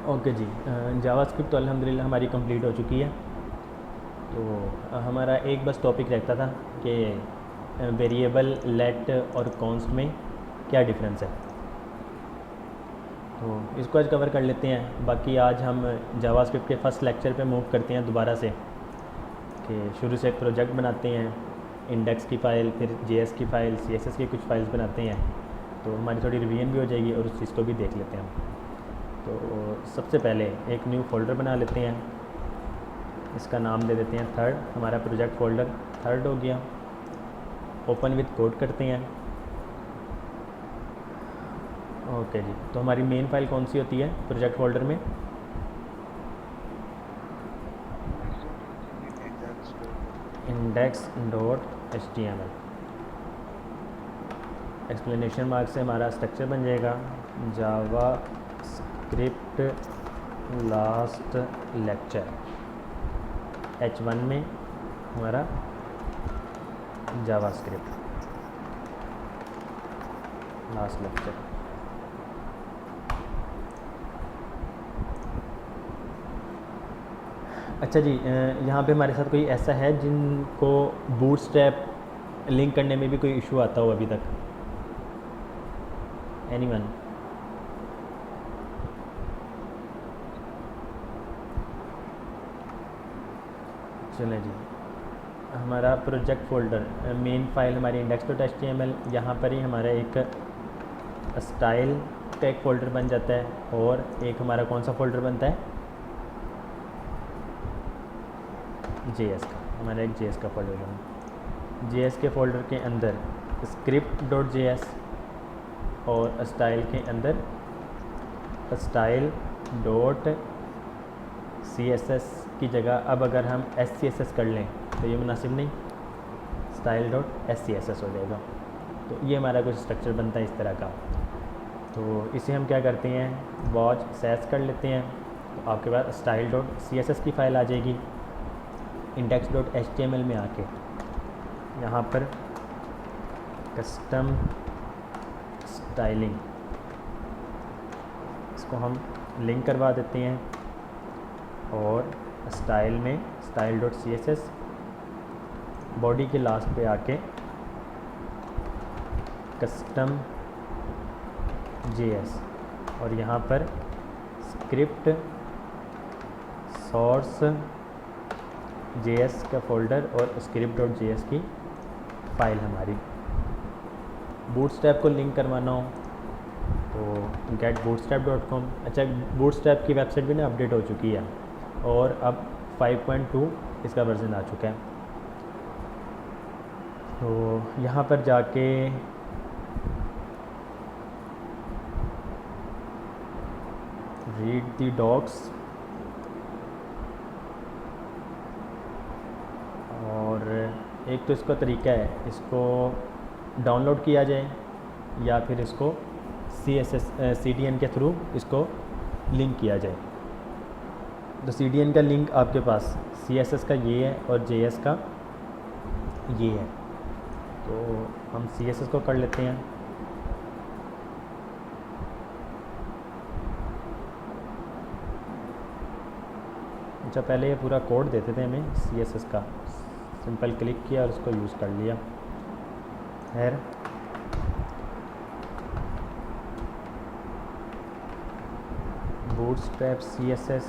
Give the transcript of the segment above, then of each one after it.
Okay जी, JavaScript तो अल्हम्दुलिल्लाह हमारी कंप्लीट हो चुकी है। तो हमारा एक बस टॉपिक रहता था कि वेरिएबल लेट और कॉन्स्ट में क्या डिफरेंस है, तो इसको आज कवर कर लेते हैं। बाकी आज हम जावास्क्रिप्ट के फर्स्ट लेक्चर पे मूव करते हैं दोबारा से, कि शुरू से एक प्रोजेक्ट बनाते हैं, इंडेक्स की फ़ाइल, फिर जेएस की फ़ाइल, सीएसएस की कुछ फाइल्स बनाते हैं। तो हमारी थोड़ी रिवीजन भी हो जाएगी और उस चीज़ को भी देख लेते हैं हम। तो सबसे पहले एक न्यू फोल्डर बना लेते हैं, इसका नाम दे देते हैं थर्ड। हमारा प्रोजेक्ट फोल्डर थर्ड हो गया। ओपन विद कोड करते हैं। ओके जी, तो हमारी मेन फाइल कौन सी होती है प्रोजेक्ट फोल्डर में? index.html। एक्सप्लेनेशन मार्क से हमारा स्ट्रक्चर बन जाएगा जावा स्क्रिप्ट लास्ट लेक्चर। H1 में हमारा जावा स्क्रिप्ट लास्ट लेक्चर। अच्छा जी, यहाँ पे हमारे साथ कोई ऐसा है जिनको बूटस्ट्रैप लिंक करने में भी कोई इशू आता हो अभी तक? एनीवन? चलें जी, हमारा प्रोजेक्ट फोल्डर मेन फाइल हमारी index.html, यहाँ पर ही हमारा एक स्टाइल का एक फ़ोल्डर बन जाता है और एक हमारा कौन सा फ़ोल्डर बनता है? जेएस का। हमारा एक जेएस का फोल्डर बना। जेएस के फ़ोल्डर के अंदर script.js और स्टाइल के अंदर style.css की जगह अब अगर हम SCSS कर लें तो ये मुनासिब नहीं, style.scss हो जाएगा। तो ये हमारा कुछ स्ट्रक्चर बनता है इस तरह का। तो इसे हम क्या करते हैं, वॉच सैस कर लेते हैं। तो आपके पास style.css की फ़ाइल आ जाएगी। index.html में आके यहाँ पर कस्टम स्टाइलिंग, इसको हम लिंक करवा देते हैं और स्टाइल में style.css, बॉडी के लास्ट पे आके कस्टम JS और यहाँ पर स्क्रिप्ट सोर्स JS का फ़ोल्डर और script.js की फ़ाइल हमारी। बूटस्ट्रैप को लिंक करवाना हो तो getbootstrap.com। अच्छा, बूटस्ट्रैप की वेबसाइट भी ना अपडेट हो चुकी है और अब 5.2 इसका वर्जन आ चुका है। तो यहाँ पर जाके रीड दी डॉक्स और एक तो इसका तरीका है, इसको डाउनलोड किया जाए या फिर इसको CDN के थ्रू इसको लिंक किया जाए। तो CDN का लिंक आपके पास CSS का ये है और JS का ये है। तो हम CSS को कर लेते हैं। अच्छा, पहले ये पूरा कोड देते थे हमें CSS का, सिंपल क्लिक किया और उसको यूज़ कर लिया। खैर, बूटस्ट्रैप CSS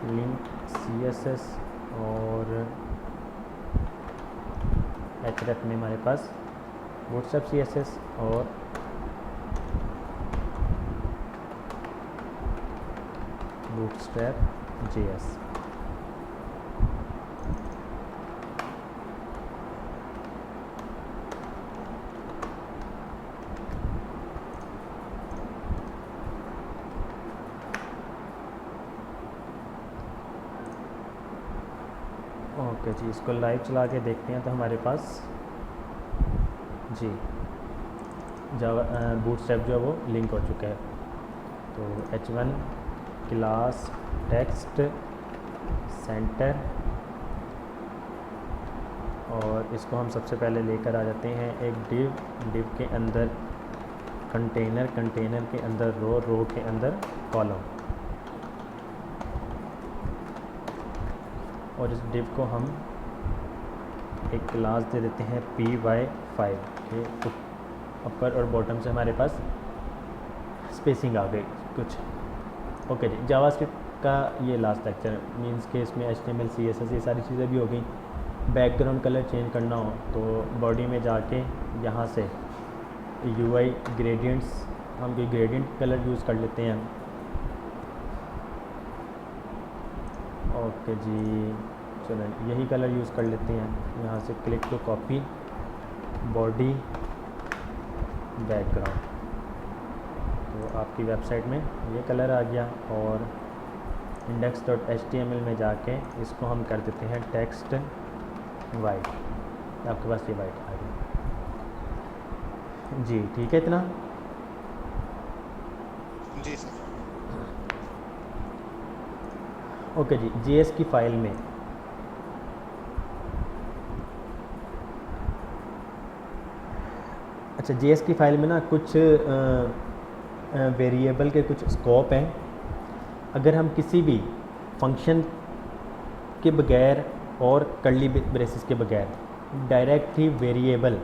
लिंक CSS और href में हमारे पास बूटस्ट्रैप CSS और बूटस्ट्रैप JS। ओके जी, इसको लाइव चला के देखते हैं। तो हमारे पास जी जावा बूटस्ट्रैप जो है वो लिंक हो चुका है। तो H1 क्लास टेक्स्ट सेंटर और इसको हम सबसे पहले लेकर आ जाते हैं एक डिव के अंदर कंटेनर, कंटेनर के अंदर रो, रो के अंदर कॉलम, और इस डिव को हम एक क्लास दे देते हैं py5 के ऊपर और बॉटम से हमारे पास स्पेसिंग आ गई कुछ। ओके जी, जावास्क्रिप्ट का ये लास्ट लेक्चर, मींस के इसमें HTML CSS ये सारी चीज़ें भी हो गई। बैकग्राउंड कलर चेंज करना हो तो बॉडी में जाके यहाँ से UI ग्रेडियंट्स, हम कोई ग्रेडियंट कलर यूज़ कर लेते हैं। ओके जी, चलो यही कलर यूज़ कर लेते हैं। यहाँ से click to copy body background, तो आपकी वेबसाइट में ये कलर आ गया। और index.html में जाके इसको हम कर देते हैं टेक्स्ट वाइट, आपके पास ये वाइट आ गया जी। ठीक है इतना? जी सर। ओके जी, JS की फ़ाइल में अच्छा, JS की फ़ाइल में ना कुछ वेरिएबल के कुछ स्कोप हैं। अगर हम किसी भी फंक्शन के बगैर और कर्ली ब्रेसेस के बगैर डायरेक्ट ही वेरिएबल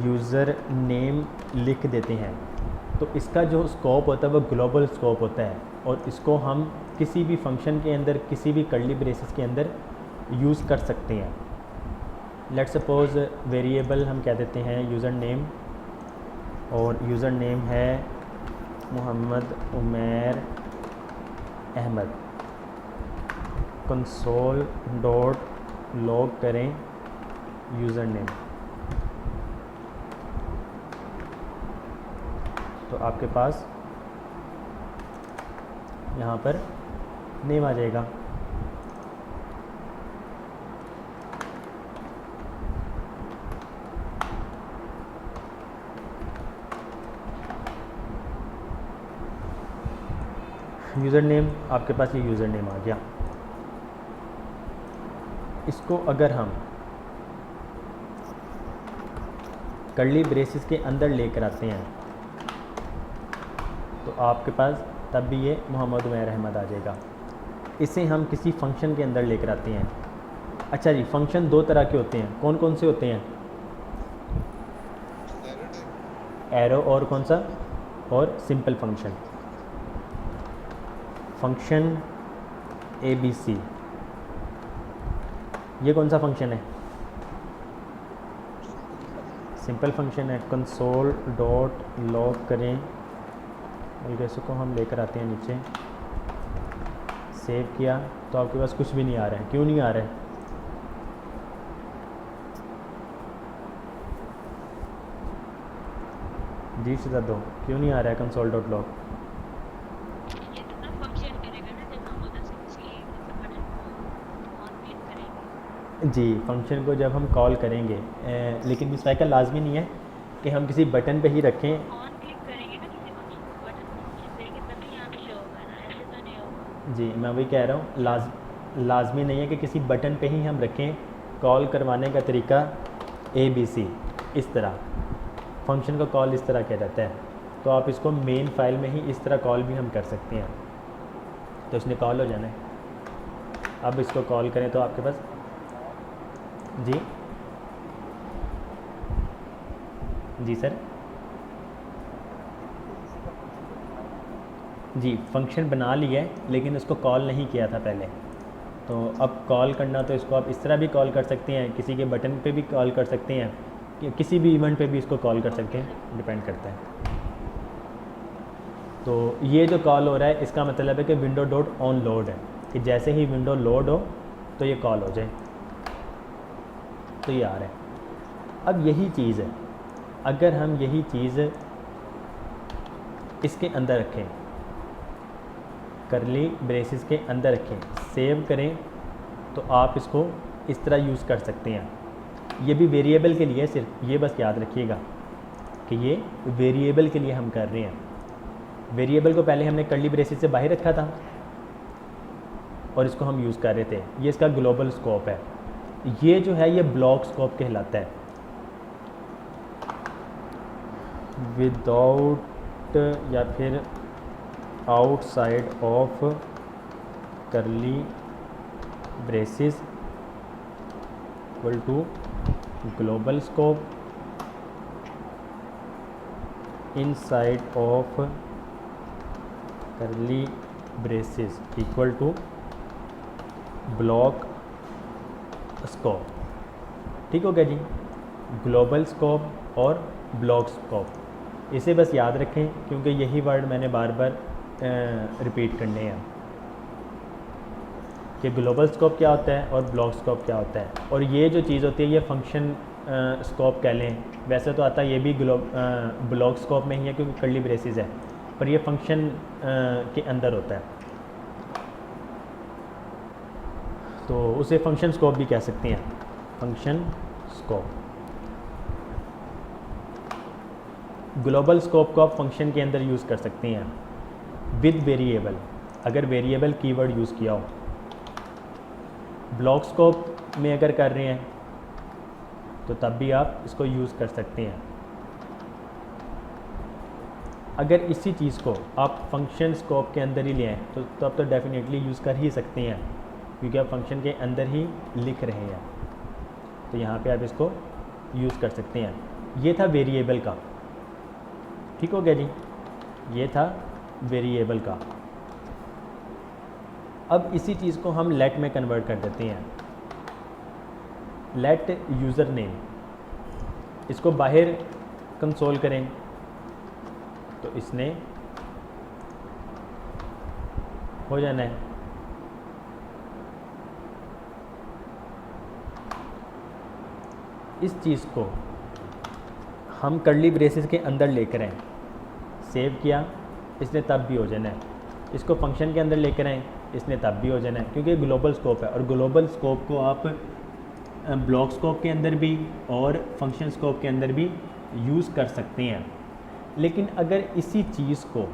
यूज़र नेम लिख देते हैं तो इसका जो स्कोप होता है वो ग्लोबल स्कोप होता है, और इसको हम किसी भी फंक्शन के अंदर, किसी भी कर्ली ब्रेसेस के अंदर यूज़ कर सकते हैं। लेट्स सपोज़ वेरिएबल हम कह देते हैं यूज़र नेम, और यूज़र नेम है Mohammad Umair Ahmad. Console dot log करें यूज़र नेम, तो आपके पास यहाँ पर नेम आ जाएगा। यूज़र नेम, आपके पास ये यूज़र नेम आ गया। इसको अगर हम कर्ली ब्रेसेस के अंदर लेकर आते हैं तो आपके पास तब भी ये मोहम्मद उमैर अहमद आ जाएगा। इसे हम किसी फंक्शन के अंदर लेकर आते हैं। अच्छा जी, फंक्शन दो तरह के होते हैं, कौन कौन से होते हैं? एरो और कौन सा? और सिंपल फंक्शन। फंक्शन ABC, ये कौन सा फंक्शन है? सिंपल फंक्शन है। कंसोल डॉट लॉग करें, इसको हम लेकर आते हैं नीचे, सेव किया तो आपके पास कुछ भी नहीं आ रहा है। क्यों नहीं आ रहा है? जी सीधा दो, क्यों नहीं आ रहा है कंसोल डॉट लॉग? जी, फंक्शन को जब हम कॉल करेंगे, लेकिन इस का लाजमी नहीं है कि हम किसी बटन पे ही रखें। जी, मैं वही कह रहा हूँ, लाजमी नहीं है कि किसी बटन पे ही हम रखें। कॉल करवाने का तरीका ABC, इस तरह फंक्शन का कॉल इस तरह किया जाता है। तो आप इसको मेन फाइल में ही इस तरह कॉल भी हम कर सकते हैं। तो इसने कॉल हो जाना है। अब इसको कॉल करें तो आपके पास जी जी सर जी, फंक्शन बना लिया है लेकिन उसको कॉल नहीं किया था पहले। तो अब कॉल करना, तो इसको आप इस तरह भी कॉल कर सकते हैं, किसी के बटन पे भी कॉल कर सकते हैं, कि किसी भी इवेंट पे भी इसको कॉल कर सकते हैं, डिपेंड करता है। तो ये जो कॉल हो रहा है इसका मतलब है कि विंडो डॉट ऑन लोड है, कि जैसे ही विंडो लोड हो तो ये कॉल हो जाए, तो ये आ रहा है। अब यही चीज़ है, अगर हम यही चीज़ इसके अंदर रखें, करली ब्रेसेस के अंदर रखें, सेव करें, तो आप इसको इस तरह यूज़ कर सकते हैं। ये भी वेरिएबल के लिए, सिर्फ ये बस याद रखिएगा कि ये वेरिएबल के लिए हम कर रहे हैं। वेरिएबल को पहले हमने कर्ली ब्रेसेस से बाहर रखा था और इसको हम यूज़ कर रहे थे। ये इसका ग्लोबल स्कोप है। ये जो है ये ब्लॉक स्कोप कहलाता है। विदाउट या फिर outside of curly braces equal to global scope inside of curly braces equal to block scope. ठीक हो गया जी, ग्लोबल स्कोप और ब्लॉक स्कोप। इसे बस याद रखें क्योंकि यही वर्ड मैंने बार बार रिपीट करने हैं कि ग्लोबल स्कोप क्या होता है और ब्लॉक स्कोप क्या होता है। और ये जो चीज़ होती है ये फंक्शन स्कोप कह लें, वैसे तो आता है ये भी ब्लॉक स्कोप में ही है क्योंकि कर्ली ब्रेसेस है, पर ये फंक्शन के अंदर होता है, तो उसे फंक्शन स्कोप भी कह सकते हैं, फंक्शन स्कोप। ग्लोबल स्कोप को आप फंक्शन के अंदर यूज़ कर सकते हैं विद वेरिएबल, अगर वेरिएबल कीवर्ड यूज़ किया हो। ब्लॉक स्कोप में अगर कर रहे हैं तो तब भी आप इसको यूज़ कर सकते हैं। अगर इसी चीज़ को आप फंक्शन स्कोप के अंदर ही ले आएँ तो तब तो डेफिनेटली यूज़ कर ही सकते हैं क्योंकि आप फंक्शन के अंदर ही लिख रहे हैं, तो यहाँ पे आप इसको यूज़ कर सकते हैं। ये था वेरिएबल का, ठीक हो गया जी, ये था वेरिएबल का। अब इसी चीज़ को हम लेट में कन्वर्ट कर देते हैं। लेट यूज़र नेम, इसको बाहर कंसोल करें तो इसने हो जाना है। इस चीज़ को हम कर्ली ब्रेसेस के अंदर लेकर आए, सेव किया, इसने तब भी हो जाना है। इसको फंक्शन के अंदर लेकर आए, इसने तब भी हो जाना है क्योंकि ग्लोबल स्कोप है और ग्लोबल स्कोप को आप ब्लॉक स्कोप के अंदर भी और फंक्शन स्कोप के अंदर भी यूज़ कर सकते हैं। लेकिन अगर इसी चीज़ को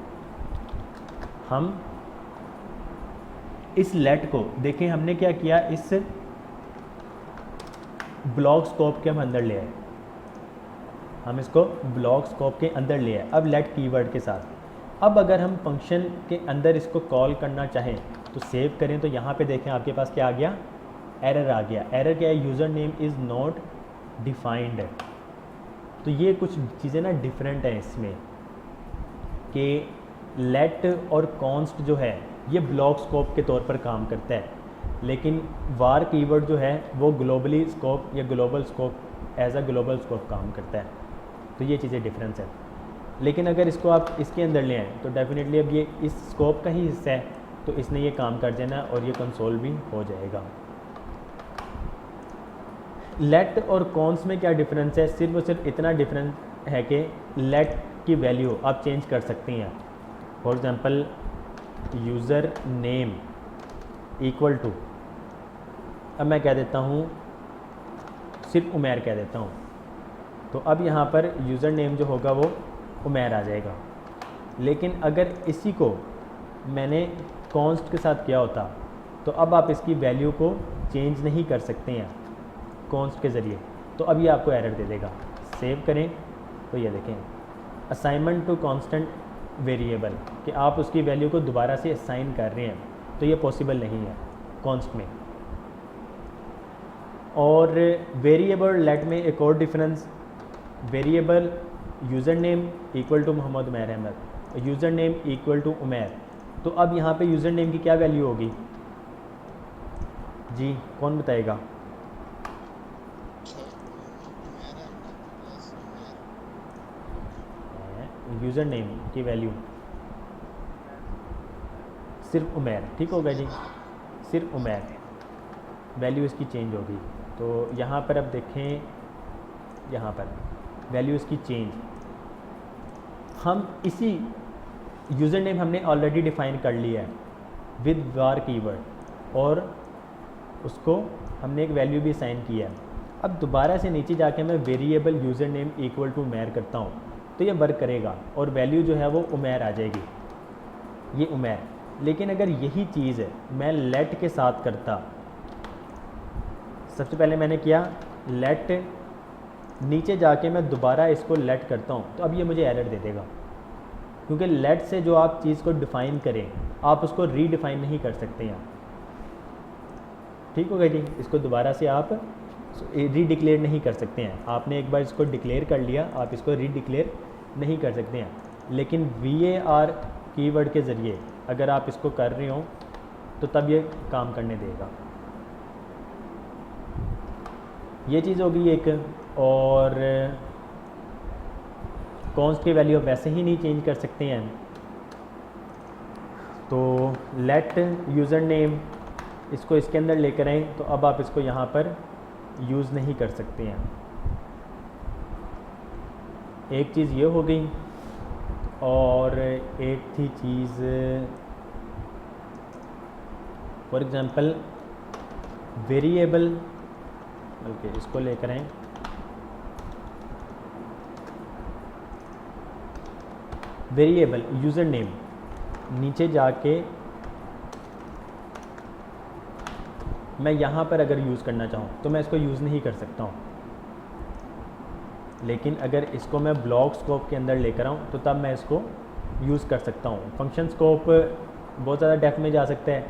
हम इस लेट को देखें, हमने क्या किया, इस ब्लॉक स्कोप के हम अंदर ले आए, हम इसको ब्लॉक स्कोप के अंदर ले आए, अब लेट कीवर्ड के साथ। अब अगर हम फंक्शन के अंदर इसको कॉल करना चाहें तो सेव करें, तो यहाँ पे देखें आपके पास क्या आ गया, एरर आ गया। एरर क्या है, user name is not defined. तो ये कुछ चीज़ें ना डिफरेंट हैं इसमें कि लेट और कॉन्स्ट जो है ये ब्लॉक स्कोप के तौर पर काम करता है, लेकिन वार कीवर्ड जो है वो ग्लोबली स्कोप या global scope as a global scope काम करता है। तो ये चीज़ें डिफरेंस है। लेकिन अगर इसको आप इसके अंदर ले आएँ तो डेफिनेटली अब ये इस स्कोप का ही हिस्सा है, तो इसने ये काम कर देना और ये कंसोल भी हो जाएगा। लेट और कॉन्स में क्या डिफरेंस है, सिर्फ और सिर्फ इतना डिफरेंस है कि लेट की वैल्यू आप चेंज कर सकती हैं। For example user name equal to, अब मैं कह देता हूँ सिर्फ उमैर कह देता हूँ, तो अब यहाँ पर यूज़र नेम जो होगा वो उमैर आ जाएगा। लेकिन अगर इसी को मैंने कॉन्स्ट के साथ किया होता तो अब आप इसकी वैल्यू को चेंज नहीं कर सकते हैं कॉन्स्ट के ज़रिए, तो अब ये आपको एरर दे देगा। सेव करें तो ये देखें, असाइनमेंट टू कांस्टेंट वेरिएबल, कि आप उसकी वैल्यू को दोबारा से असाइन कर रहे हैं, तो ये पॉसिबल नहीं है कॉन्स्ट में। और वेरिएबल लेट में एक और difference, variable user name equal to Mohammad Umair Ahmad, user name equal to Umair, तो अब यहाँ पे यूज़र नेम की क्या वैल्यू होगी जी, कौन बताएगा? यूज़र नेम की वैल्यू सिर्फ उमैर, ठीक होगा जी, सिर्फ उमैर, वैल्यू इसकी चेंज होगी। तो यहाँ पर अब देखें, यहाँ पर वैल्यू इसकी चेंज, हम इसी यूज़र नेम हमने ऑलरेडी डिफ़ाइन कर लिया है विद वार कीवर्ड और उसको हमने एक वैल्यू भी असाइन किया है। अब दोबारा से नीचे जाके मैं variable user name equal to Umair करता हूँ तो ये वर्क करेगा और वैल्यू जो है वो उमैर आ जाएगी, ये उमैर। लेकिन अगर यही चीज़ है मैं लेट के साथ करता, सबसे पहले मैंने किया लेट नीचे जाके मैं दोबारा इसको लेट करता हूँ तो अब ये मुझे एरर दे देगा, क्योंकि लेट से जो आप चीज़ को डिफ़ाइन करें आप उसको रीडिफ़ाइन नहीं कर सकते हैं। ठीक हो गया जी। इसको दोबारा से आप रीडिक्लेयर नहीं कर सकते हैं। आपने एक बार इसको डिक्लेयर कर लिया, आप इसको रीडिक्लेयर नहीं कर सकते हैं। लेकिन VAR कीवर्ड के ज़रिए अगर आप इसको कर रहे हो तो तब ये काम करने देगा। ये चीज़ होगी एक। और कॉन्स की वैल्यू वैसे ही नहीं चेंज कर सकते हैं, तो लेट यूज़र नेम इसको इसके अंदर लेकर आएँ तो अब आप इसको यहाँ पर यूज़ नहीं कर सकते हैं। एक चीज़ ये हो गई। और एक थी चीज़, फॉर एग्ज़ाम्पल वेरिएबल, बल्कि इसको लेकर आएँ, वेरिएबल यूज़र नेम, नीचे जाके मैं यहाँ पर अगर यूज़ करना चाहूँ तो मैं इसको यूज़ नहीं कर सकता हूँ। लेकिन अगर इसको मैं ब्लॉक स्कोप के अंदर लेकर आऊँ तो तब मैं इसको यूज़ कर सकता हूँ। फंक्शन स्कोप बहुत ज़्यादा डेप्थ में जा सकता है।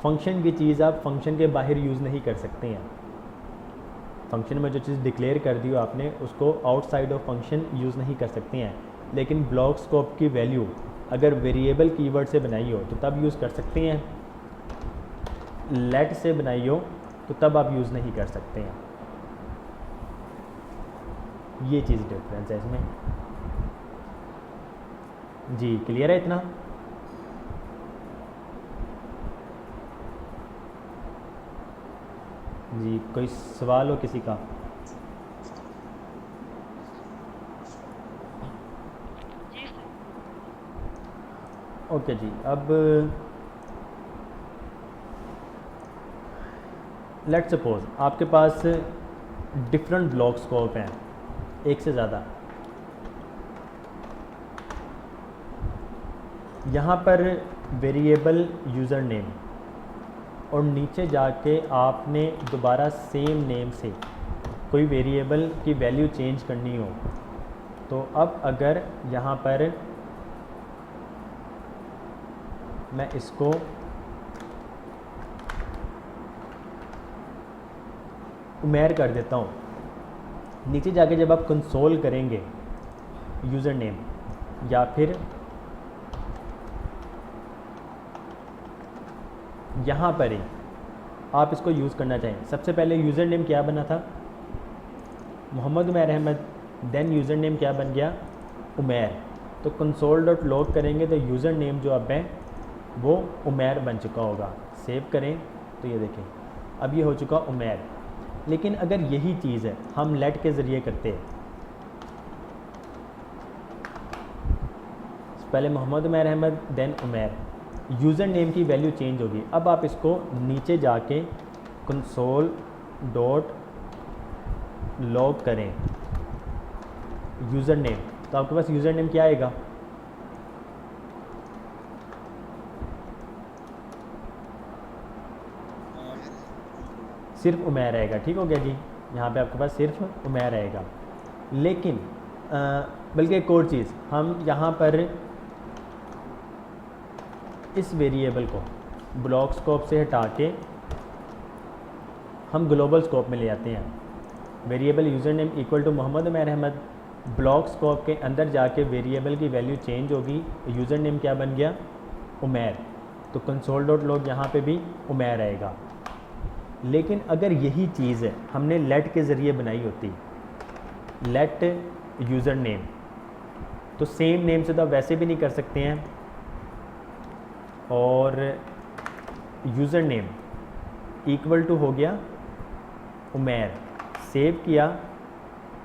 फंक्शन की चीज़ आप फंक्शन के बाहर यूज़ नहीं कर सकते हैं। फंक्शन में जो चीज़ डिक्लेयर कर दी हो आपने उसको आउटसाइड ऑफ फंक्शन यूज़ नहीं कर सकते हैं। लेकिन ब्लॉक स्कोप की वैल्यू अगर वेरिएबल कीवर्ड से बनाई हो तो तब यूज़ कर सकते हैं, लेट से बनाई हो तो तब आप यूज़ नहीं कर सकते हैं। ये चीज़ डिफरेंस है इसमें। जी क्लियर है इतना? जी कोई सवाल हो किसी का? ओके जी। अब लेट्स सपोज आपके पास डिफरेंट ब्लॉक स्कोप हैं, एक से ज़्यादा। यहाँ पर वेरिएबल यूज़र नेम और नीचे जाके आपने दोबारा सेम नेम से कोई वेरिएबल की वैल्यू चेंज करनी हो तो अब अगर यहाँ पर मैं इसको उमेर कर देता हूँ, नीचे जाके जब आप कंसोल करेंगे यूज़र नेम या फिर यहाँ पर ही आप इसको यूज़ करना चाहें, सबसे पहले यूज़र नेम क्या बना था? Mohammad Umair Ahmad. Then user name क्या बन गया? उमैर। तो कंसोल डॉट लॉग करेंगे तो यूज़र नेम जो अब है वो उमैर बन चुका होगा। सेव करें तो ये देखें अब ये हो चुका उमैर। लेकिन अगर यही चीज़ है हम लेट के ज़रिए करते हैं, पहले Mohammad Umair Ahmad then Umair, user name की वैल्यू चेंज होगी। अब आप इसको नीचे जाके कंसोल डॉट लॉग करें यूज़र नेम, तो आपके पास यूज़र नेम क्या आएगा? सिर्फ उमैर आएगा। ठीक हो गया जी। यहाँ पे आपके पास सिर्फ उमैर आएगा। लेकिन बल्कि एक और चीज़, हम यहाँ पर इस वेरिएबल को ब्लॉक स्कोप से हटा के हम ग्लोबल स्कोप में ले आते हैं। Variable user name equal to Mohammad Umair Ahmad, block scope के अंदर जाके वेरिएबल की वैल्यू चेंज होगी, यूज़र नेम क्या बन गया? उमैर। तो कंसोल डॉट लॉग यहाँ पे भी उमैर आएगा। लेकिन अगर यही चीज़ है हमने लेट के ज़रिए बनाई होती, लेट यूज़र नेम, तो सेम नेम से तो आप वैसे भी नहीं कर सकते हैं, और यूज़र नेम इक्वल टू हो गया उमैर, सेव किया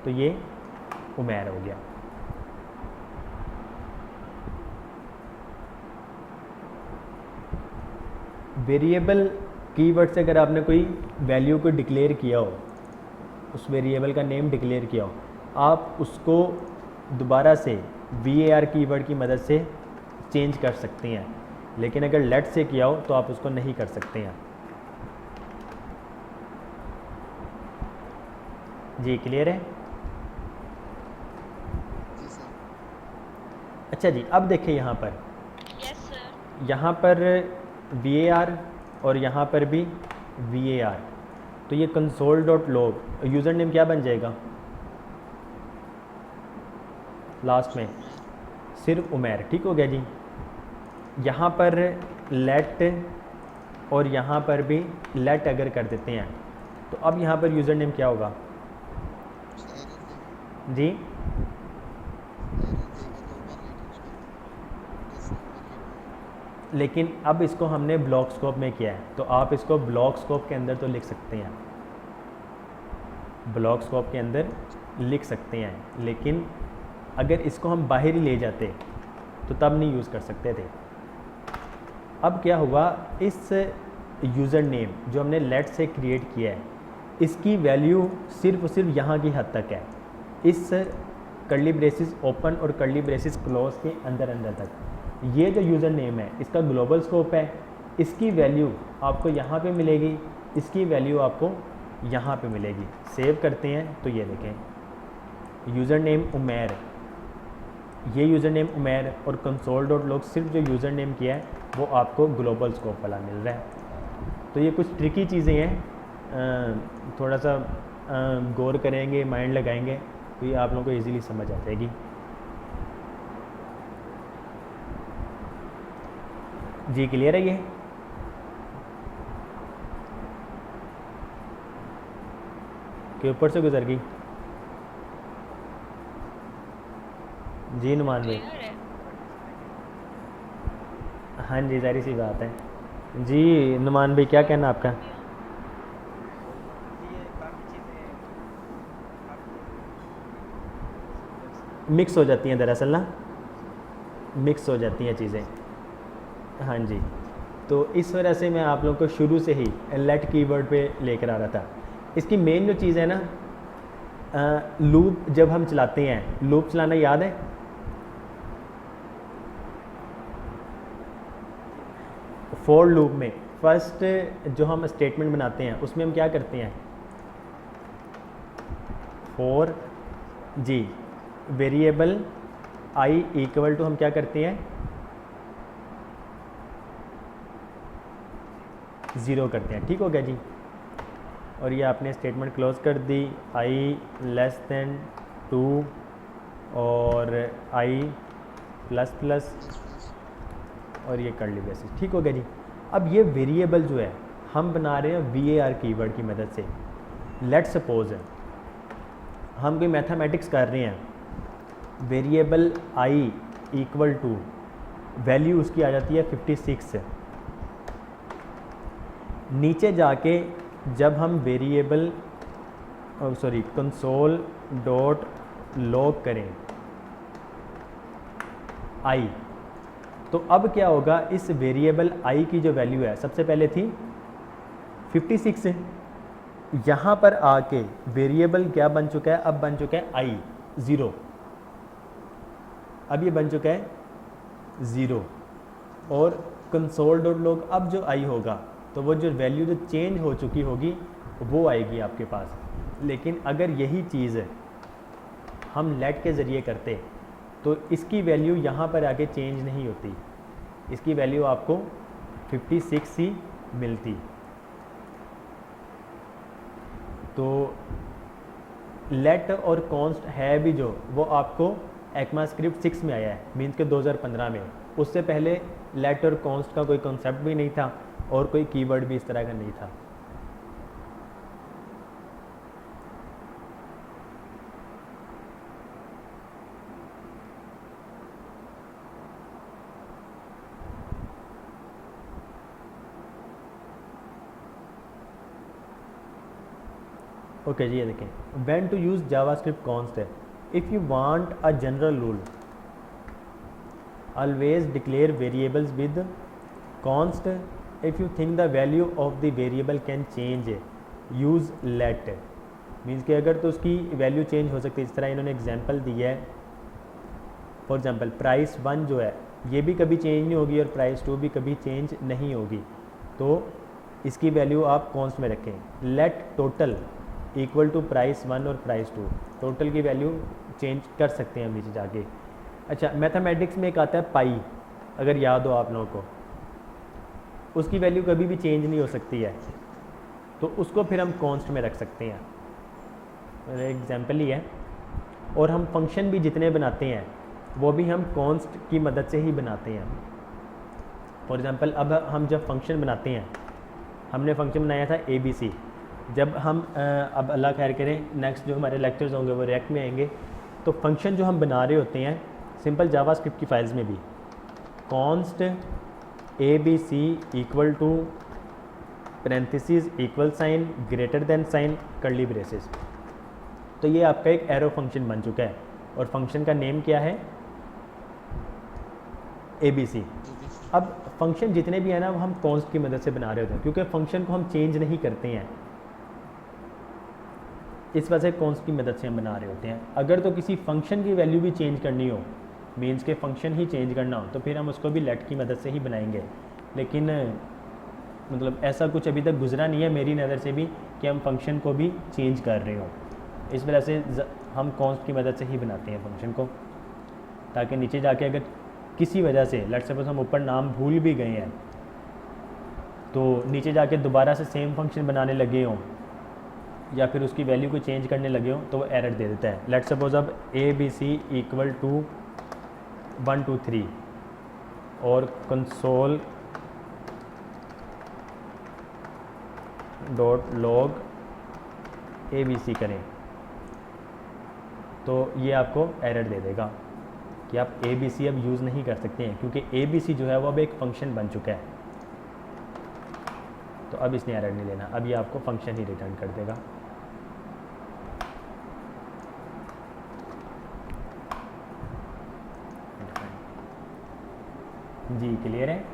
तो ये उमैर हो गया। वेरिएबल कीवर्ड से अगर आपने कोई वैल्यू को डिक्लेयर किया हो, उस वेरिएबल का नेम डिक्लेयर किया हो, आप उसको दोबारा से VAR कीवर्ड की मदद से चेंज कर सकते हैं। लेकिन अगर लेट से किया हो तो आप उसको नहीं कर सकते हैं। जी क्लियर है? अच्छा जी, अब देखिए यहाँ पर, यस सर। यहाँ पर var और यहाँ पर भी var, तो ये console dot log user name क्या बन जाएगा लास्ट में? उमेर। सिर्फ उमेर। ठीक हो गया जी। यहाँ पर लेट और यहाँ पर भी लेट अगर कर देते हैं तो अब यहाँ पर यूज़र नेम क्या होगा एरर देगा, जी? एरर देगा तो वैलिड उसका दिस इनवैलिड होगा। लेकिन अब इसको हमने ब्लॉक स्कोप में किया है, तो आप इसको ब्लॉक स्कोप के अंदर तो लिख सकते हैं, ब्लॉक स्कोप के अंदर लिख सकते हैं, लेकिन अगर इसको हम बाहर ही ले जाते तो तब नहीं यूज़ कर सकते थे। अब क्या हुआ, इस यूज़र नेम जो हमने लेट से क्रिएट किया है, इसकी वैल्यू सिर्फ और सिर्फ यहाँ की हद तक है, इस कर्ली ब्रेसिस ओपन और कर्ली ब्रेसिस क्लोज के अंदर अंदर तक। ये जो यूज़र नेम है इसका ग्लोबल स्कोप है, इसकी वैल्यू आपको यहाँ पे मिलेगी, इसकी वैल्यू आपको यहाँ पे मिलेगी। सेव करते हैं तो ये देखें यूज़र नेम उमेर, ये यूज़र नेम उमेर और कंसोल डॉट लॉग सिर्फ जो यूज़र नेम किया है वो आपको ग्लोबल स्कोप वाला मिल रहा है। तो ये कुछ ट्रिकी चीज़ें हैं, थोड़ा सा गौर करेंगे, माइंड लगाएंगे तो ये आप लोगों को इजीली समझ आ जाएगी। जी क्लियर है ये? के ऊपर से गुजर गई? जी नुमान भाई। क्लियर है। हाँ जी, जाहिर सी बात है जी। नुमान भाई क्या कहना आपका? मिक्स हो जाती हैं दरअसल ना, मिक्स हो जाती हैं चीज़ें। हाँ जी, तो इस वजह से मैं आप लोगों को शुरू से ही लेट कीवर्ड पे लेकर आ रहा था। इसकी मेन जो चीज़ है ना, लूप जब हम चलाते हैं, लूप चलाना याद है? फॉर लूप में फर्स्ट जो हम स्टेटमेंट बनाते हैं उसमें हम क्या करते हैं, फॉर जी वेरिएबल आई इक्वल टू हम क्या करते हैं, 0 करते हैं। ठीक हो गया जी। और ये आपने स्टेटमेंट क्लोज कर दी, आई लेस देन 2 और आई प्लस प्लस और ये कर्ली ब्रेसेस। ठीक हो गया जी। अब ये वेरिएबल जो है हम बना रहे हैं var कीवर्ड की मदद से। लेट सपोज हम कोई मैथमेटिक्स कर रहे हैं, variable I equal to value उसकी आ जाती है 56। नीचे जाके जब हम वेरिएबल कंसोल डॉट लॉग करें आई, तो अब क्या होगा, इस वेरिएबल आई की जो वैल्यू है सबसे पहले थी 56, यहाँ पर आके वेरिएबल क्या बन चुका है, अब बन चुका है आई 0। अब ये बन चुका है 0 और कंसोल डॉट लॉग अब जो आई होगा तो वो जो वैल्यू जो चेंज हो चुकी होगी वो आएगी आपके पास। लेकिन अगर यही चीज़ हम लेट के ज़रिए करते तो इसकी वैल्यू यहाँ पर आके चेंज नहीं होती, इसकी वैल्यू आपको 56 ही मिलती। तो लेट और कॉन्स्ट है भी जो वो आपको ECMAScript 6 में आया है, मीन्स के 2015 में। उससे पहले लेट और कॉन्स्ट का कोई कॉन्सेप्ट भी नहीं था और कोई कीवर्ड भी इस तरह का नहीं था। ओके जी, ये देखें when to use JavaScript const है। If you want a general rule, always declare variables with const if you think the value of the variable can change, use let। Means कि अगर तो उसकी वैल्यू चेंज हो सकती है, इस तरह इन्होंने एग्जांपल दिया है। फॉर एग्जांपल प्राइस 1 जो है ये भी कभी चेंज नहीं होगी और प्राइस 2 भी कभी चेंज नहीं होगी, तो इसकी वैल्यू आप कॉन्स्ट में रखें। Let total equal to price 1 और प्राइस 2, टोटल की वैल्यू चेंज कर सकते हैं हम नीचे जाके। अच्छा, मैथमेटिक्स में एक आता है पाई, अगर याद हो आप लोगों को, उसकी वैल्यू कभी भी चेंज नहीं हो सकती है, तो उसको फिर हम कॉन्स्ट में रख सकते हैं। मेरा एग्जाम्पल ही है। और हम फंक्शन भी जितने बनाते हैं वो भी हम कॉन्स्ट की मदद से ही बनाते हैं। फॉर एग्ज़ाम्पल, अब हम जब फंक्शन बनाते हैं, हमने फंक्शन बनाया था ABC, जब हम अब अल्लाह खैर करें नेक्स्ट जो हमारे लेक्चर्स होंगे वो रिएक्ट में आएंगे, तो फंक्शन जो हम बना रहे होते हैं सिंपल जावास्क्रिप्ट की फाइल्स में भी, const ABC equal to parenthesis equal sign greater than sign curly braces, तो ये आपका एक एरो फंक्शन बन चुका है। और फंक्शन का नेम क्या है? ABC। अब फंक्शन जितने भी हैं ना वो हम कॉन्स्ट की मदद से बना रहे होते हैं, क्योंकि फंक्शन को हम चेंज नहीं करते हैं, इस वजह से कॉन्स्ट की मदद से हम बना रहे होते हैं। अगर तो किसी फंक्शन की वैल्यू भी चेंज करनी हो, मीन्स के फंक्शन ही चेंज करना हो, तो फिर हम उसको भी लेट की मदद से ही बनाएंगे। लेकिन मतलब ऐसा कुछ अभी तक गुजरा नहीं है मेरी नज़र से भी कि हम फंक्शन को भी चेंज कर रहे हो, इस वजह से हम कॉन्स्ट की मदद से ही बनाते हैं फंक्शन को, ताकि नीचे जाके अगर किसी वजह से लेट्स सपोज हम ऊपर नाम भूल भी गए हैं, तो नीचे जाके दोबारा से सेम फंक्शन बनाने लगे हों या फिर उसकी वैल्यू को चेंज करने लगे हों, तो वो एरर दे देता है। लेट्स सपोज अब ABC इक्वल टू 1 2 3 और कंसोल डॉट लॉग ABC करें, तो ये आपको एरर दे देगा कि आप ABC अब यूज़ नहीं कर सकते हैं, क्योंकि ABC जो है वो अब एक फ़ंक्शन बन चुका है। तो अब इसने एरर नहीं लेना, अब ये आपको फंक्शन ही रिटर्न कर देगा। जी क्लियर है?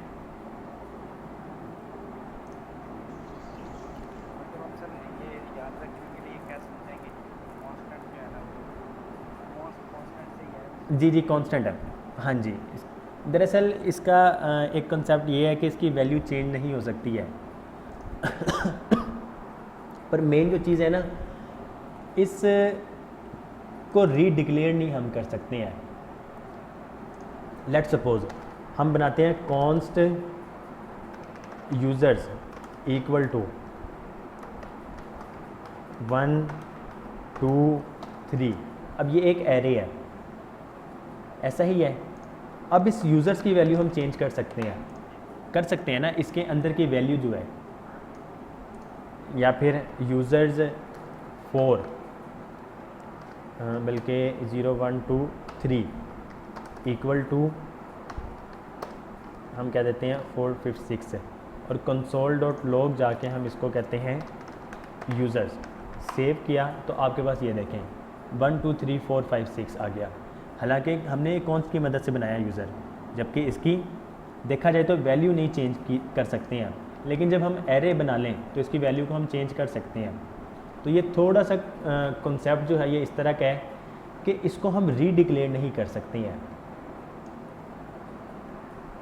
जी जी कांस्टेंट है, हाँ जी। दरअसल इसका एक कंसेप्ट ये है कि इसकी वैल्यू चेंज नहीं हो सकती है पर मेन जो चीज़ है ना, इस को रीडिक्लेयर नहीं हम कर सकते हैं। लेट्स सपोज हम बनाते हैं कॉन्स्ट यूज़र्स इक्वल टू 1 2 3। अब ये एक एरे है, ऐसा ही है। अब इस यूज़र्स की वैल्यू हम चेंज कर सकते हैं ना, इसके अंदर की वैल्यू जो है, या फिर यूज़र्स 4 बल्कि 0 1 2 3 इक्वल टू हम क्या देते हैं 4 5 6, और कंसोल डॉट लॉग जाके हम इसको कहते हैं यूज़र्स। सेव किया तो आपके पास ये देखें 1 2 3 4 5 6 आ गया। हालांकि हमने कॉन्स्ट की मदद से बनाया यूज़र, जबकि इसकी देखा जाए तो वैल्यू नहीं चेंज कर सकते हैं, लेकिन जब हम एरे बना लें तो इसकी वैल्यू को हम चेंज कर सकते हैं। तो ये थोड़ा सा कॉन्सेप्ट जो है ये इस तरह का है कि इसको हम रीडिक्लेयर नहीं कर सकते हैं।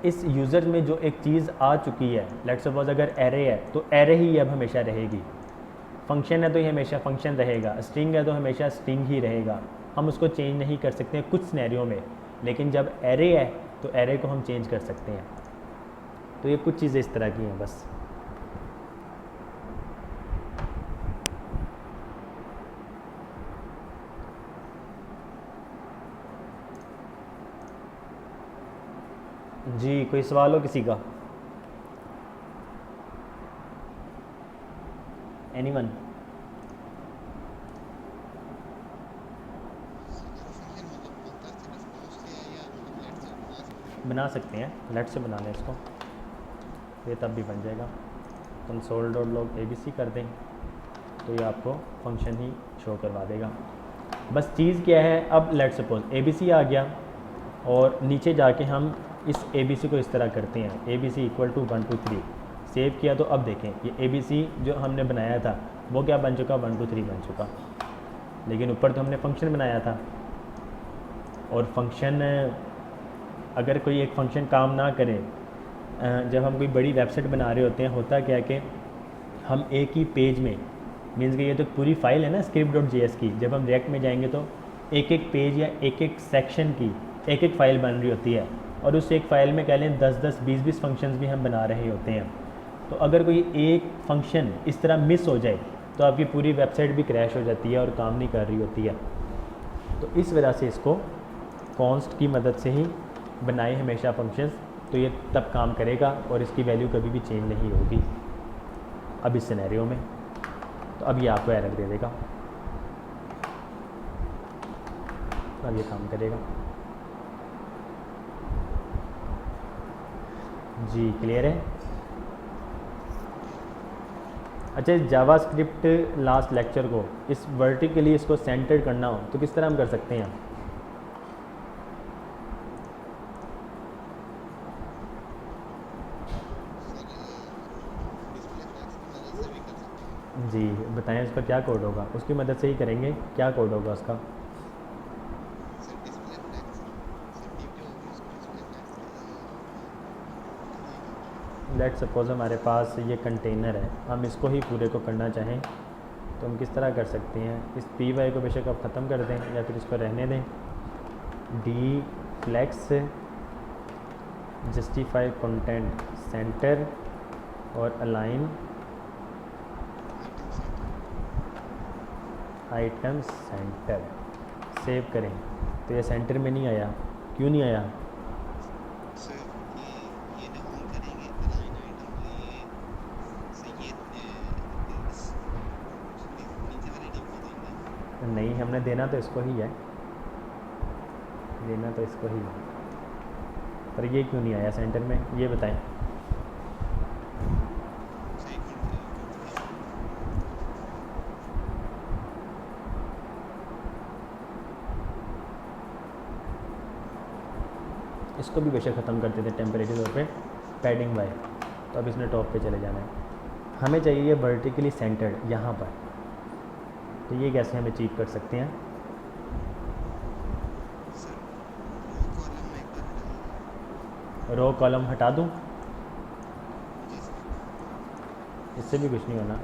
इस यूज़र में जो एक चीज़ आ चुकी है, लेट्स सपोज अगर एरे है तो एरे ही अब हमेशा रहेगी, फंक्शन है तो ये हमेशा फंक्शन रहेगा, स्ट्रिंग है तो हमेशा स्ट्रिंग ही रहेगा। हम उसको चेंज नहीं कर सकते हैं कुछ सिनेरियो में, लेकिन जब एरे है तो एरे को हम चेंज कर सकते हैं। तो ये कुछ चीज़ें इस तरह की हैं बस। जी कोई सवाल हो किसी का? एनीवन? बना सकते हैं, लेट से बना लें इसको, ये तब भी बन जाएगा। कंसोल डॉट लॉग ABC कर दें तो ये आपको फंक्शन ही शो करवा देगा। बस चीज़ क्या है, अब लेट सपोज ABC आ गया और नीचे जाके हम इस ABC को इस तरह करते हैं ABC इक्वल टू 1 2 3। सेव किया तो अब देखें ये ABC जो हमने बनाया था वो क्या बन चुका, 1 2 3 बन चुका, लेकिन ऊपर तो हमने फंक्शन बनाया था। और फंक्शन अगर कोई एक फंक्शन काम ना करे, जब हम कोई बड़ी वेबसाइट बना रहे होते हैं, होता क्या है कि हम एक ही पेज में, मीन्स कि ये तो पूरी फाइल है ना script.js की, जब हम रिएक्ट में जाएंगे तो एक एक पेज या एक एक सेक्शन की एक एक फ़ाइल बन रही होती है और उस एक फ़ाइल में कह लें 10-10 20-20 फंक्शंस भी हम बना रहे होते हैं। तो अगर कोई एक फंक्शन इस तरह मिस हो जाए तो आपकी पूरी वेबसाइट भी क्रैश हो जाती है और काम नहीं कर रही होती है। तो इस वजह से इसको कॉन्स्ट की मदद से ही बनाए हमेशा फंक्शंस, तो ये तब काम करेगा और इसकी वैल्यू कभी भी चेंज नहीं होगी। अब इस सिनेरियो में तो अब ये आपको एरर दे देगा, अब ये काम करेगा। जी क्लियर है। अच्छा, इस जावास्क्रिप्ट लास्ट लेक्चर को इस वर्टिकली इसको सेंटर्ड करना हो तो किस तरह हम कर सकते हैं? जी बताएं उसका क्या कोड होगा, उसकी मदद से ही करेंगे। क्या कोड होगा उसका? लेट सपोज हमारे पास ये कंटेनर है, हम इसको ही पूरे को करना चाहें तो हम किस तरह कर सकते हैं? इस पी वाई को बेशक आप ख़त्म कर दें या फिर इसको रहने दें। D flex justify content center और अलाइन आइटम सेंटर। सेव करें तो ये सेंटर में नहीं आया, क्यों नहीं आया? नहीं, हमने देना तो इसको ही है, देना तो इसको ही है, पर ये क्यों नहीं आया सेंटर में, ये बताएं। इसको भी बेशक ख़त्म करते थे टेम्परेरी तौर पे पैडिंग बाय। तो अब इसने टॉप पे चले जाना है। हमें चाहिए वर्टिकली सेंटर्ड यहाँ पर, तो ये कैसे हम अचीव कर सकते हैं? रो कॉलम हटा दूँ, इससे भी कुछ नहीं होना।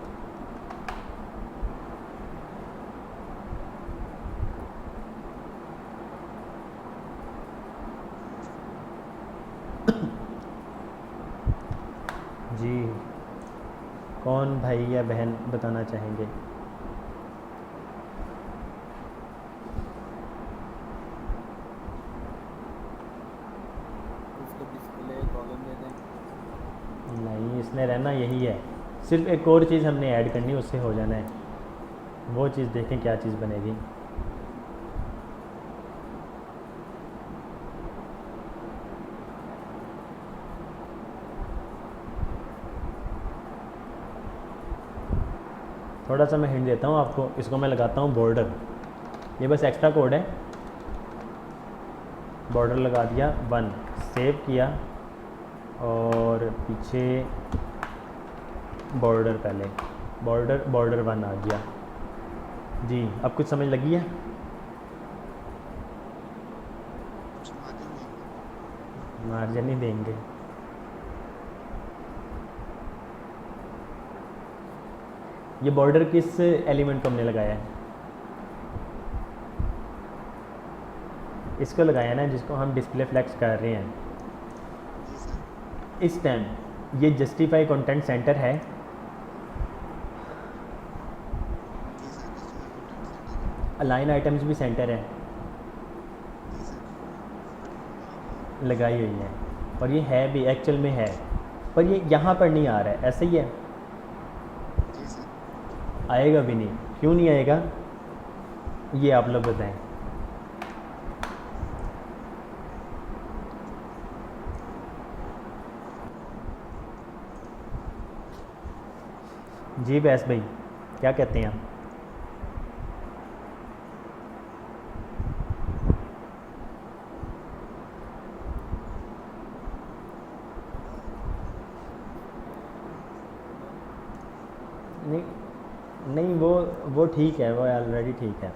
जी कौन भाई या बहन बताना चाहेंगे? इसको डिस्प्ले कॉलम दे दें। नहीं, इसने रहना यही है, सिर्फ एक और चीज़ हमने ऐड करनी है, उससे हो जाना है। वो चीज़ देखें क्या चीज़ बनेगी। थोड़ा सा मैं हिंट देता हूँ आपको, इसको मैं लगाता हूँ बॉर्डर। ये बस एक्स्ट्रा कोड है, बॉर्डर लगा दिया 1, सेव किया और पीछे बॉर्डर, पहले बॉर्डर 1 आ गया। जी अब कुछ समझ लगी है? मार्जिन नहीं देंगे। ये बॉर्डर किस एलिमेंट को हमने लगाया है? इसको लगाया ना जिसको हम डिस्प्ले फ्लेक्स कर रहे हैं। इस टाइम ये जस्टिफाई कंटेंट सेंटर है, अलाइन आइटम्स भी सेंटर है, लगाई हुई है, और ये है भी एक्चुअल में है, पर ये यहाँ पर नहीं आ रहा है। ऐसे ही है, आएगा भी नहीं। क्यों नहीं आएगा ये आप लोग बताएं। जी बैस भाई क्या कहते हैं आप? नहीं नहीं, वो ठीक है, वो ऑलरेडी ठीक है।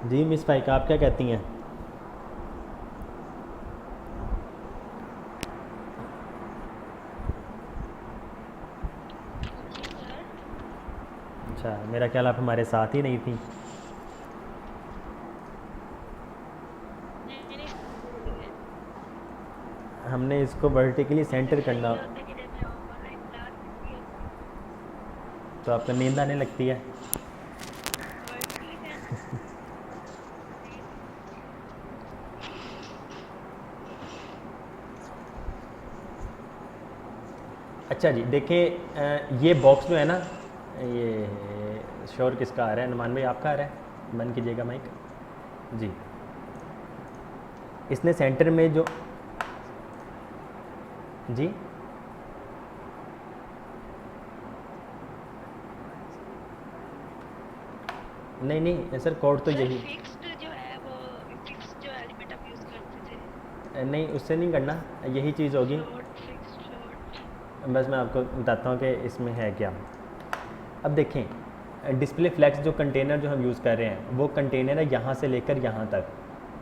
जी मिस फाइका आप क्या कहती हैं? अच्छा, मेरा ख्याल आप हमारे साथ ही नहीं थी। हमने इसको वर्टिकली सेंटर करना, तो आपको नींद आने लगती है। अच्छा जी, देखिए ये बॉक्स जो है ना, ये शोर किसका आ रहा है? नुमान भाई आपका आ रहा है? बंद कीजिएगा माइक जी। इसने सेंटर में जो, जी नहीं नहीं सर, कोड तो यही, फिक्स्ड जो है वो फिक्स्ड जो एलिमेंट आप यूज करते थे, नहीं उससे नहीं करना, यही चीज़ होगी। Float fixed float. बस मैं आपको बताता हूँ कि इसमें है क्या। अब देखें, डिस्प्ले फ्लैक्स जो कंटेनर जो हम यूज़ कर रहे हैं, वो कंटेनर है यहाँ से लेकर यहाँ तक।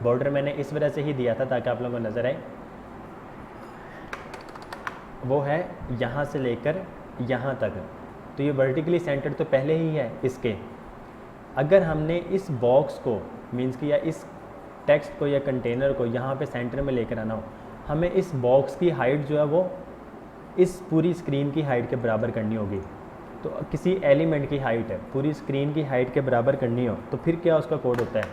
बॉर्डर मैंने इस वजह से ही दिया था ताकि आप लोगों को नज़र आए। वो है यहाँ से लेकर यहाँ तक, तो ये वर्टिकली सेंटर तो पहले ही है इसके। अगर हमने इस बॉक्स को मीन्स कि या इस टेक्स्ट को या कंटेनर को यहाँ पे सेंटर में लेकर आना हो, हमें इस बॉक्स की हाइट जो है वो इस पूरी स्क्रीन की हाइट के बराबर करनी होगी। तो किसी एलिमेंट की हाइट है पूरी स्क्रीन की हाइट के बराबर करनी हो, तो फिर क्या उसका कोड होता है?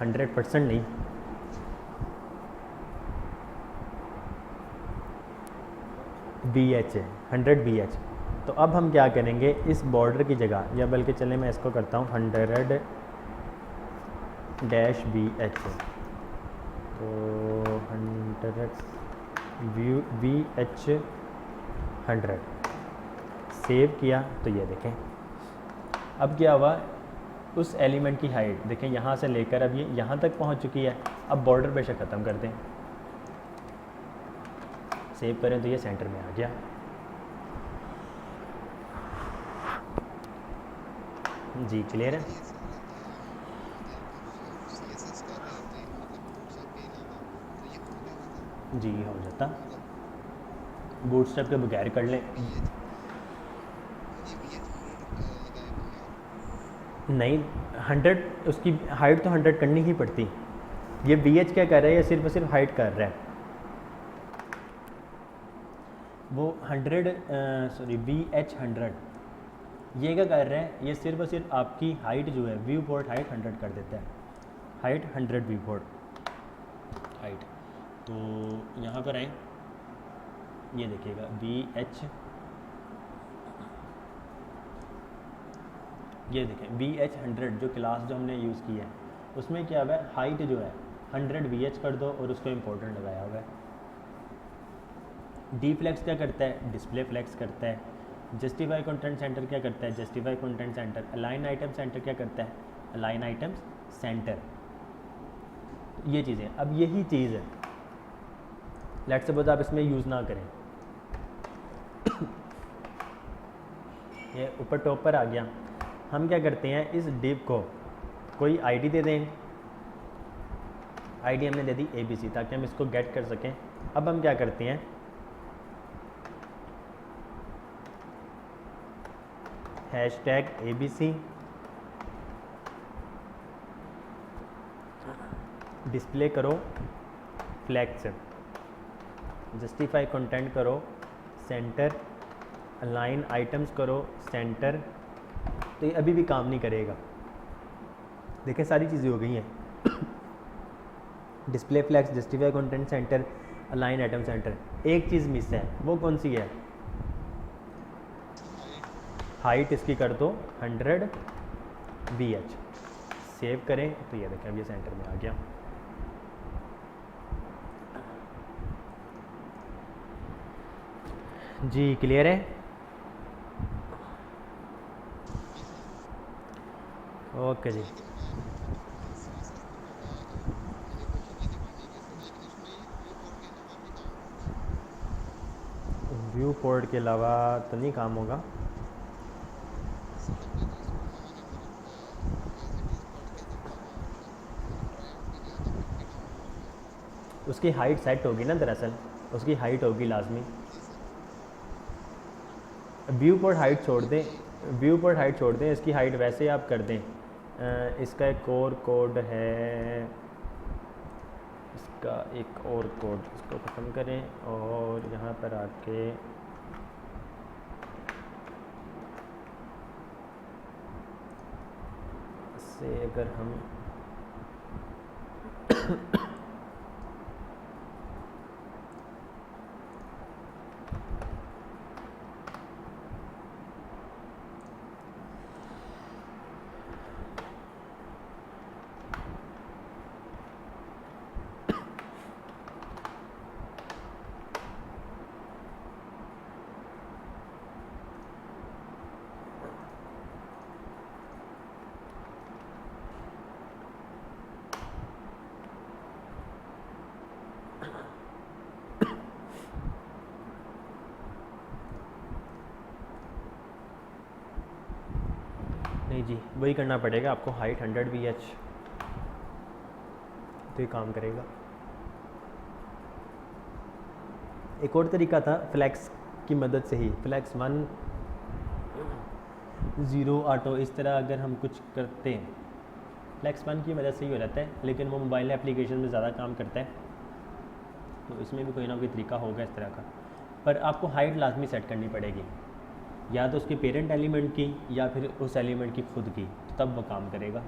100% नहीं, BH है, 100 BH। तो अब हम क्या करेंगे, इस बॉर्डर की जगह, या बल्कि चले मैं इसको करता हूँ 100 -BH। तो 100 VH 100 सेव किया, तो ये देखें अब क्या हुआ, उस एलिमेंट की हाइट देखें यहाँ से लेकर अब ये यहाँ तक पहुँच चुकी है। अब बॉर्डर बेशक ख़त्म कर दें, सेव करें तो ये सेंटर में आ गया। जी क्लियर है? CSS कर रहे होते हैं मतलब बूटस्ट्रैप के अलावा, तो ये खुद नहीं होता जी हो जाता, मतलब बूटस्ट्रैप के बगैर कर लें। ये VH 100 लगाए हुए हैं। नहीं 100, उसकी हाइट तो 100 करनी ही पड़ती। ये BH क्या कर रहा है, ये सिर्फ और सिर्फ हाइट कर रहा है। वो VH 100 ये क्या कर रहा है, ये सिर्फ और सिर्फ आपकी हाइट जो है व्यू पोर्ट हाइट 100 कर देता है। Height 100 view port height. तो यहाँ पर आए, ये देखिएगा VH, ये देखें VH 100 जो क्लास जो हमने यूज़ की है उसमें क्या हुआ है, हाइट जो है 100 VH कर दो और उसको इम्पोर्टेंट लगाया हुआ है। डी फ्लैक्स क्या करता है, डिस्प्ले फ्लैक्स करता है। जस्टिफाई कंटेंट सेंटर क्या करता है, justify content center. Align item centre क्या करता है, अलाइन आइटम्स सेंटर। ये चीज़ें, अब यही चीज़ है, लेट्स सपोज आप इसमें यूज़ ना करें, ये ऊपर टॉप पर आ गया, हम क्या करते हैं, इस डिव को कोई आईडी दे दें। आईडी हमने दे दी ABC ताकि हम इसको गेट कर सकें। अब हम क्या करते हैं, #ABC डिस्प्ले करो फ्लैक्स, जस्टिफाई कंटेंट करो सेंटर, अलाइन आइटम्स करो सेंटर। तो ये अभी भी काम नहीं करेगा। देखें सारी चीज़ें हो गई हैं, display flex, justify content center, align item center. एक चीज़ मिस है, वो कौन सी है, हाइट इसकी कर दो 100 VH। सेव करें तो ये देखें अब ये सेंटर में आ गया। जी क्लियर है? ओके जी। व्यू पोर्ट के अलावा तो नहीं काम होगा। उसकी हाइट सेट होगी ना, दरअसल उसकी हाइट होगी लाजमी। व्यू पोर्ट हाइट छोड़ दें, व्यू पोर्ट हाइट छोड़ दें, इसकी हाइट वैसे आप कर दें। इसका एक कोर कोड है, का एक और कोड, इसको ख़त्म करें और यहाँ पर आके इससे अगर हम नहीं जी, वही करना पड़ेगा आपको, हाइट 100 VH तो ये काम करेगा। एक और तरीका था फ्लैक्स की मदद से ही, फ्लैक्स 1 0 ऑटो, इस तरह अगर हम कुछ करते हैं फ्लैक्स 1 की मदद से ही हो जाता है, लेकिन वो मोबाइल एप्लीकेशन में ज़्यादा काम करता है, तो इसमें भी कोई ना कोई तरीका होगा इस तरह का। पर आपको हाइट लाजमी सेट करनी पड़ेगी, या तो उसके पेरेंट एलिमेंट की या फिर उस एलिमेंट की खुद की, तो तब वो काम करेगा।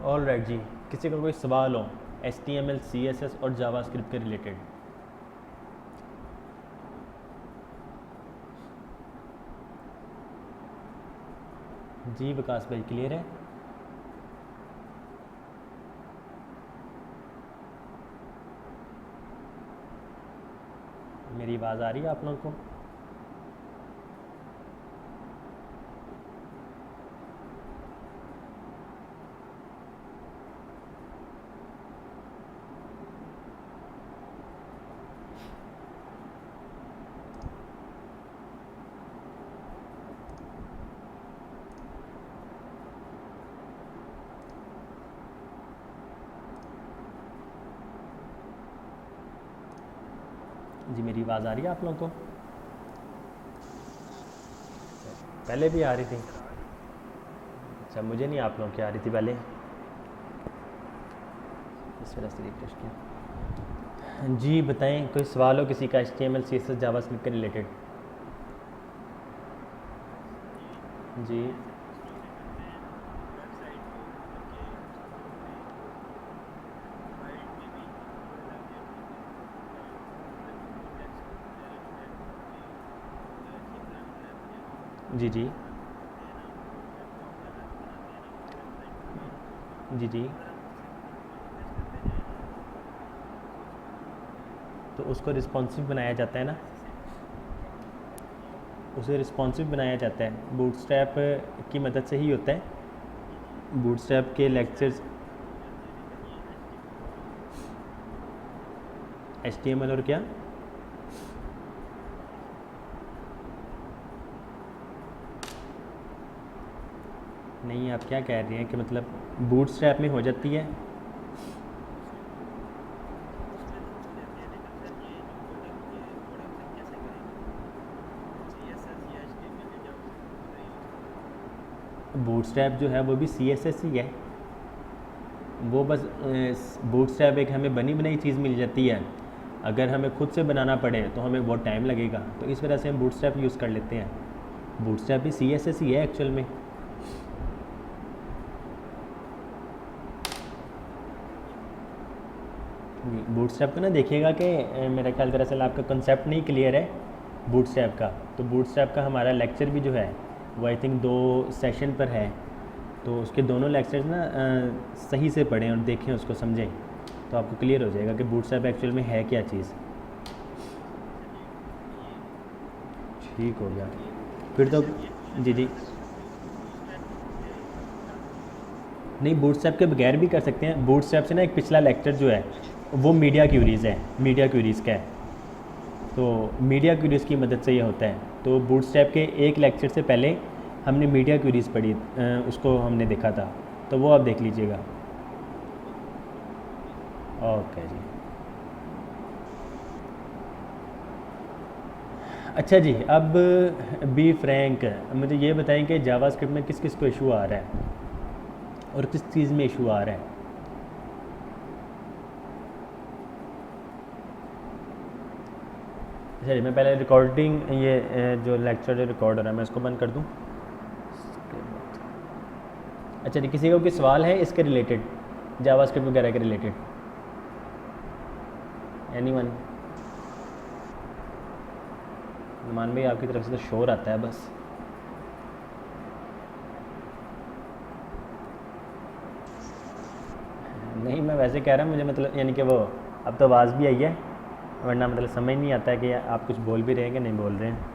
ऑल राइट जी, किसी का कोई सवाल हो HTML, CSS और जावास्क्रिप्ट के रिलेटेड? जी विकास भाई क्लियर है? मेरी आवाज़ आ रही है आप लोगों को? जी मेरी आवाज़ आ रही है आप लोगों को? पहले भी आ रही थी? अच्छा, मुझे नहीं आप लोगों की आ रही थी पहले, इस वजह से रिफ्रेश किया। जी बताएं, कोई सवाल हो किसी का HTML, CSS, जावास्क्रिप्ट के रिलेटेड? जी जी जी जी जी तो उसको रिस्पॉन्सिव बनाया जाता है ना, उसे रिस्पॉन्सिव बनाया जाता है, बूटस्ट्रैप की मदद से ही होता है। बूटस्ट्रैप के लेक्चर्स HTML और क्या? नहीं, आप क्या कह रही हैं कि मतलब बूटस्ट्रैप में हो जाती है? बूटस्ट्रैप जो है वो भी CSS ही है, वो बस बूटस्ट्रैप एक हमें बनी बनाई चीज़ मिल जाती है, अगर हमें खुद से बनाना पड़े तो हमें बहुत टाइम लगेगा, तो इस वजह से हम बूटस्ट्रैप यूज़ कर लेते हैं। बूटस्ट्रैप भी CSS ही है एक्चुअल में। बूटस्ट्रैप को ना देखिएगा कि मेरा ख्याल दरअसल आपका कंसेप्ट नहीं क्लियर है बूटस्ट्रैप का, तो बूटस्ट्रैप का हमारा लेक्चर भी जो है वो आई थिंक 2 सेशन पर है, तो उसके दोनों लेक्चर्स ना सही से पढ़ें और देखें, उसको समझें, तो आपको क्लियर हो जाएगा कि बूटस्ट्रैप एक्चुअल में है क्या चीज़। ठीक हो गया फिर तो। जी जी नहीं, बूटस्ट्रैप के बगैर भी कर सकते हैं। बूटस्ट्रैप से ना एक पिछला लेक्चर जो है वो मीडिया क्यूरीज़ है, मीडिया क्यूरीज़ का है, तो मीडिया क्यूरीज़ की मदद से ये होता है। तो बूटस्ट्रैप के एक लेक्चर से पहले हमने मीडिया क्यूरीज़ पढ़ी, उसको हमने देखा था, तो वो आप देख लीजिएगा। ओके जी, अच्छा जी, अब बी फ्रैंक, मुझे ये बताएं कि जावास्क्रिप्ट में किस किस को इशू आ रहा है और किस चीज़ में इशू आ रहा है। अच्छा जी, मैं पहले रिकॉर्डिंग, ये जो लेक्चर जो रिकॉर्ड हो रहा है मैं इसको बंद कर दूं। अच्छा जी, किसी को कोई सवाल है इसके रिलेटेड, जावास्क्रिप्ट वगैरह के रिलेटेड? एनीवन? नुमान भाई आपकी तरफ से तो शोर आता है बस। नहीं, मैं वैसे कह रहा हूँ, मुझे मतलब यानी कि वो अब तो आवाज़ भी आई है, वरना मतलब समझ नहीं आता है कि आप कुछ बोल भी रहे हैं कि नहीं बोल रहे हैं।